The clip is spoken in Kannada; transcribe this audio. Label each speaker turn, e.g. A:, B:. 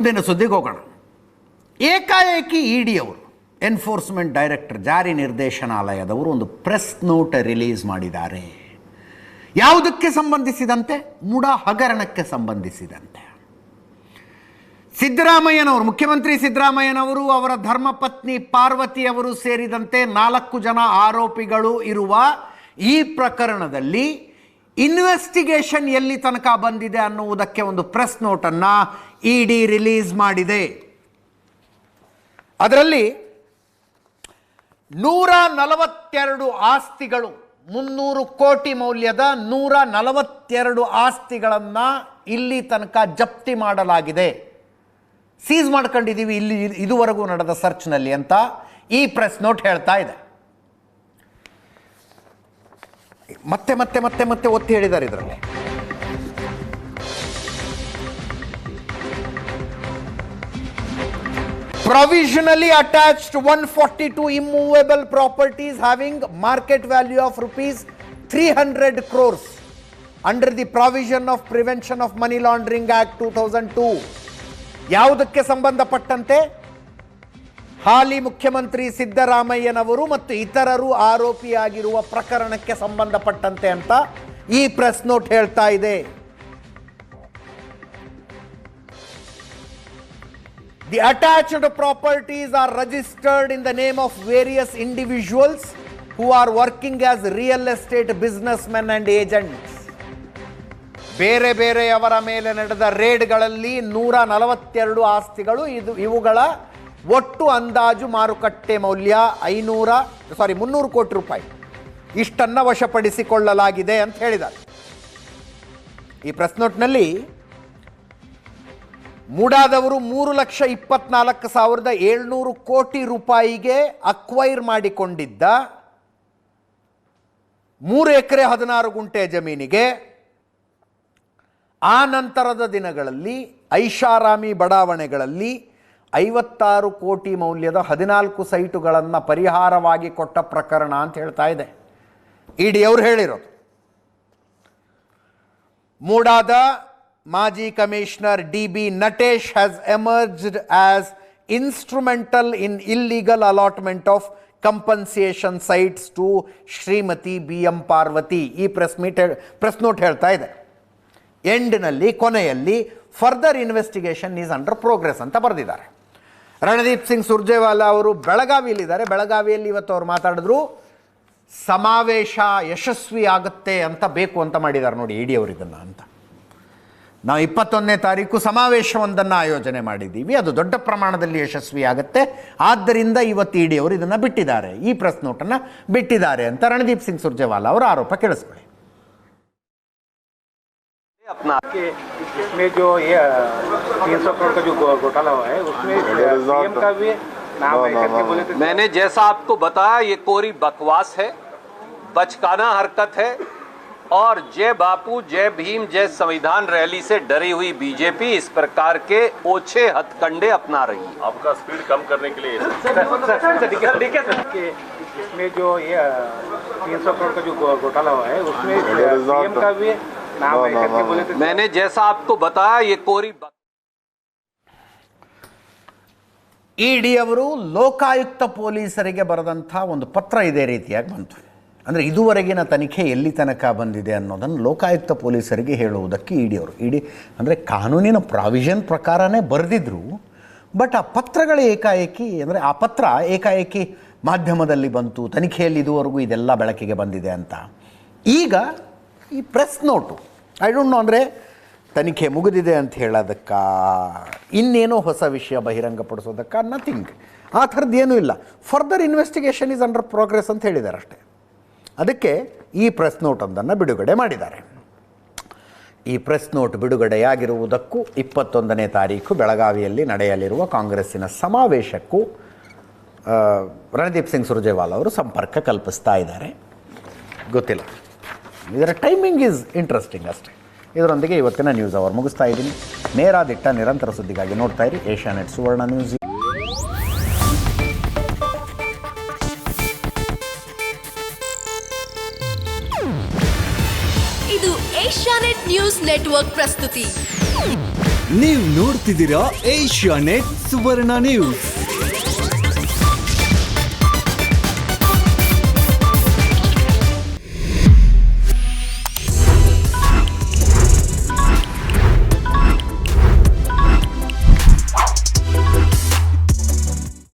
A: ಮುಂದಿನ ಸುದ್ದಿಗೆ ಹೋಗೋಣ. ಏಕಾಏಕಿ ಇಡಿ ಅವರು, ಎನ್ಫೋರ್ಸ್ಮೆಂಟ್ ಡೈರೆಕ್ಟರ್, ಜಾರಿ ನಿರ್ದೇಶನಾಲಯದವರು ಒಂದು ಪ್ರೆಸ್ ನೋಟ್ ರಿಲೀಸ್ ಮಾಡಿದ್ದಾರೆ. ಯಾವುದಕ್ಕೆ ಸಂಬಂಧಿಸಿದಂತೆ? ಮುಡಾ ಹಗರಣಕ್ಕೆ ಸಂಬಂಧಿಸಿದಂತೆ. ಸಿದ್ದರಾಮಯ್ಯನವರು, ಮುಖ್ಯಮಂತ್ರಿ ಸಿದ್ದರಾಮಯ್ಯನವರು, ಅವರ ಧರ್ಮಪತ್ನಿ ಪಾರ್ವತಿ ಅವರು ಸೇರಿದಂತೆ 4 ಜನ ಆರೋಪಿಗಳು ಇರುವ ಈ ಪ್ರಕರಣದಲ್ಲಿ ಇನ್ವೆಸ್ಟಿಗೇಷನ್ ಎಲ್ಲಿ ತನಕ ಬಂದಿದೆ ಅನ್ನುವುದಕ್ಕೆ ಒಂದು ಪ್ರೆಸ್ ನೋಟನ್ನು ಇಡಿ ರಿಲೀಸ್ ಮಾಡಿದೆ. ಅದರಲ್ಲಿ 142 ಆಸ್ತಿಗಳು, 300 ಕೋಟಿ ಮೌಲ್ಯದ 142 ಆಸ್ತಿಗಳನ್ನು ಇಲ್ಲಿ ತನಕ ಜಪ್ತಿ ಮಾಡಲಾಗಿದೆ, ಸೀಸ್ ಮಾಡ್ಕೊಂಡಿದ್ದೀವಿ ಇಲ್ಲಿ ಇದುವರೆಗೂ ನಡೆದ ಸರ್ಚ್ನಲ್ಲಿ ಅಂತ ಈ ಪ್ರೆಸ್ ನೋಟ್ ಹೇಳ್ತಾ ಇದೆ. ಮತ್ತೆ ಮತ್ತೆ ಮತ್ತೆ ಮತ್ತೆ ಒತ್ತಿ ಹೇಳಿದ್ದಾರೆ ಇದರಲ್ಲಿ. Provisionally attached 142 immovable properties having market value of rupees 300 crores under the provision of Prevention of Money Laundering Act 2002. ಯಾವುದಕ್ಕೆ ಸಂಬಂಧಪಟ್ಟಂತೆ? ಹಾಲಿ ಮುಖ್ಯಮಂತ್ರಿ ಸಿದ್ದರಾಮಯ್ಯನವರು ಮತ್ತು ಇತರರು ಆರೋಪಿಯಾಗಿರುವ ಪ್ರಕರಣಕ್ಕೆ ಸಂಬಂಧಪಟ್ಟಂತೆ ಅಂತ ಈ ಪ್ರೆಸ್ ನೋಟ್ ಹೇಳ್ತಾ ಇದೆ. The attached properties are registered in the name of various individuals who are working as real estate businessmen and agents. ಬೇರೆ ಬೇರೆಯವರ ಮೇಲೆ ನಡೆದ ರೇಡ್ಗಳಲ್ಲಿ 142 ಆಸ್ತಿಗಳು, ಇವುಗಳ ಒಟ್ಟು ಅಂದಾಜು ಮಾರುಕಟ್ಟೆ ಮೌಲ್ಯ 300 ಕೋಟಿ ರೂಪಾಯಿ, ಇಷ್ಟನ್ನು ವಶಪಡಿಸಿಕೊಳ್ಳಲಾಗಿದೆ ಅಂತ ಹೇಳಿದ್ದಾರೆ. ಈ ಪ್ರೆಸ್ ನೋಟ್ನಲ್ಲಿ ಮುಡಾದವರು 3,24,700 ಕೋಟಿ ರೂಪಾಯಿಗೆ ಅಕ್ವೈರ್ ಮಾಡಿಕೊಂಡಿದ್ದ 3 ಎಕರೆ 16 ಗುಂಟೆ ಜಮೀನಿಗೆ ಆ ನಂತರದ ದಿನಗಳಲ್ಲಿ ಐಷಾರಾಮಿ ಬಡಾವಣೆಗಳಲ್ಲಿ 56 ಕೋಟಿ ಮೌಲ್ಯದ 14 ಸೈಟುಗಳನ್ನು ಪರಿಹಾರವಾಗಿ ಕೊಟ್ಟ ಪ್ರಕರಣ ಅಂತ ಹೇಳ್ತಾ ಇದೆ ಇಡಿ ಅವರು ಹೇಳಿರೋದು. ಮೂಡಾದ ಮಾಜಿ commissioner DB Natesh has emerged as instrumental in illegal allotment of compensation sites to Shrimati BM Parvati. ಈ ಪ್ರೆಸ್ ನೋಟ್ ಹೇಳ್ತಾ ಇದೆ. ಎಂಡ್ನಲ್ಲಿ, ಕೊನೆಯಲ್ಲಿ further investigation is under progress ಅಂತ ಬರೆದಿದ್ದಾರೆ. ರಣದೀಪ್ ಸಿಂಗ್ ಸುರ್ಜೇವಾಲಾ ಅವರು ಬೆಳಗಾವಿಯಲ್ಲಿದ್ದಾರೆ. ಬೆಳಗಾವಿಯಲ್ಲಿ ಇವತ್ತು ಅವರು ಮಾತಾಡಿದ್ರು, ಸಮಾವೇಶ ಯಶಸ್ವಿ ಆಗುತ್ತೆ ಅಂತ ಬೇಕು ಅಂತ ಮಾಡಿದ್ದಾರೆ ನೋಡಿ ಇಡಿ ಅವರು ಇದನ್ನು ಅಂತ. ನಾವು 21ನೇ ತಾರೀಕು ಸಮಾವೇಶವೊಂದನ್ನು ಆಯೋಜನೆ ಮಾಡಿದ್ದೀವಿ, ಅದು ದೊಡ್ಡ ಪ್ರಮಾಣದಲ್ಲಿ ಯಶಸ್ವಿ ಆಗುತ್ತೆ, ಆದ್ದರಿಂದ ಇವತ್ತು ಇಡಿ ಅವರು ಇದನ್ನು ಬಿಟ್ಟಿದ್ದಾರೆ, ಈ ಪ್ರೆಸ್ ನೋಟನ್ನು ಬಿಟ್ಟಿದ್ದಾರೆ ಅಂತ ರಣದೀಪ್ ಸಿಂಗ್ ಸುರ್ಜೇವಾಲಾ ಅವರ ಆರೋಪ. ಕೇಳಿಸ್ಕೊಳ್ಳಿ.
B: अपना के इसमें जो ये 300 करोड़ का जो घोटाला हुआ है उसमें सीएम का भी नाम है करके बोले थे.
C: मैंने जैसा आपको बताया ये कोरी बकवास है, बचकाना हरकत है और जय बापू जय भीम जय संविधान रैली से डरी हुई बीजेपी इस प्रकार के ओछे हथकंडे अपना रही है.
D: आपका स्पीड कम करने के लिए
B: इसमें जो ये 300 करोड़ का जो घोटाला हुआ है उसमें सीएम का भी नाम है करके बोले थे.
C: मैंने जैसा आपको बताया ये कोरी
A: ಇಡಿ ಅವರು ಲೋಕಾಯುಕ್ತ ಪೊಲೀಸರಿಗೆ ಬರೆದಂಥ ಒಂದು ಪತ್ರ ಇದೇ ರೀತಿಯಾಗಿ ಬಂತು. ಅಂದರೆ ಇದುವರೆಗಿನ ತನಿಖೆ ಎಲ್ಲಿ ತನಕ ಬಂದಿದೆ ಅನ್ನೋದನ್ನು ಲೋಕಾಯುಕ್ತ ಪೊಲೀಸರಿಗೆ ಹೇಳುವುದಕ್ಕೆ ಇಡಿ ಅಂದರೆ ಕಾನೂನಿನ ಪ್ರಾವಿಷನ್ ಪ್ರಕಾರನೇ ಬರೆದಿದ್ರು. ಬಟ್ ಆ ಪತ್ರಗಳು ಏಕಾಏಕಿ, ಅಂದರೆ ಆ ಪತ್ರ ಏಕಾಏಕಿ ಮಾಧ್ಯಮದಲ್ಲಿ ಬಂತು, ತನಿಖೆಯಲ್ಲಿ ಇದುವರೆಗೂ ಇದೆಲ್ಲ ಬೆಳಕಿಗೆ ಬಂದಿದೆ ಅಂತ. ಈಗ ಈ press note, I don't know, ಅಂದರೆ ತನಿಖೆ ಮುಗಿದಿದೆ ಅಂತ ಹೇಳೋದಕ್ಕ, ಇನ್ನೇನೋ ಹೊಸ ವಿಷಯ ಬಹಿರಂಗಪಡಿಸೋದಕ್ಕ, ನಥಿಂಗ್, ಆ ಥರದ್ದು ಏನೂ ಇಲ್ಲ. Further investigation is under progress ಅಂತ ಹೇಳಿದ್ದಾರೆ ಅಷ್ಟೇ. ಅದಕ್ಕೆ ಈ ಪ್ರೆಸ್ ನೋಟೊಂದನ್ನು ಬಿಡುಗಡೆ ಮಾಡಿದ್ದಾರೆ. ಈ ಪ್ರೆಸ್ ನೋಟ್ ಬಿಡುಗಡೆಯಾಗಿರುವುದಕ್ಕೂ 21ನೇ ತಾರೀಕು ಬೆಳಗಾವಿಯಲ್ಲಿ ನಡೆಯಲಿರುವ ಕಾಂಗ್ರೆಸ್ಸಿನ ಸಮಾವೇಶಕ್ಕೂ ರಣದೀಪ್ ಸಿಂಗ್ ಸುರ್ಜೇವಾಲಾ ಅವರು ಸಂಪರ್ಕ ಕಲ್ಪಿಸ್ತಾ ಇದ್ದಾರೆ. ಗೊತ್ತಿಲ್ಲ, ಇದರ ಟೈಮಿಂಗ್ ಈಸ್ ಇಂಟ್ರೆಸ್ಟಿಂಗ್ ಅಷ್ಟೇ. ಇದರೊಂದಿಗೆ ಇವತ್ತಿನ ನ್ಯೂಸ್ ಅವರ್ ಮುಗಿಸ್ತಾ ಇದ್ದೀನಿ. ನೇರ ದಿಟ್ಟ ನಿರಂತರ ಸುದ್ದಿಗಾಗಿ ನೋಡ್ತಾ ಇರಿ ಏಷ್ಯಾನೆಟ್ ಸುವರ್ಣ ನ್ಯೂಸ್.
E: ಇದು ಏಷ್ಯಾನೆಟ್ ನ್ಯೂಸ್ ನೆಟ್ವರ್ಕ್ ಪ್ರಸ್ತುತಿ.
D: ನೀವು ನೋಡ್ತಿದ್ದೀರಾ ಏಷ್ಯಾ ನೆಟ್ ಸುವರ್ಣ ನ್ಯೂಸ್.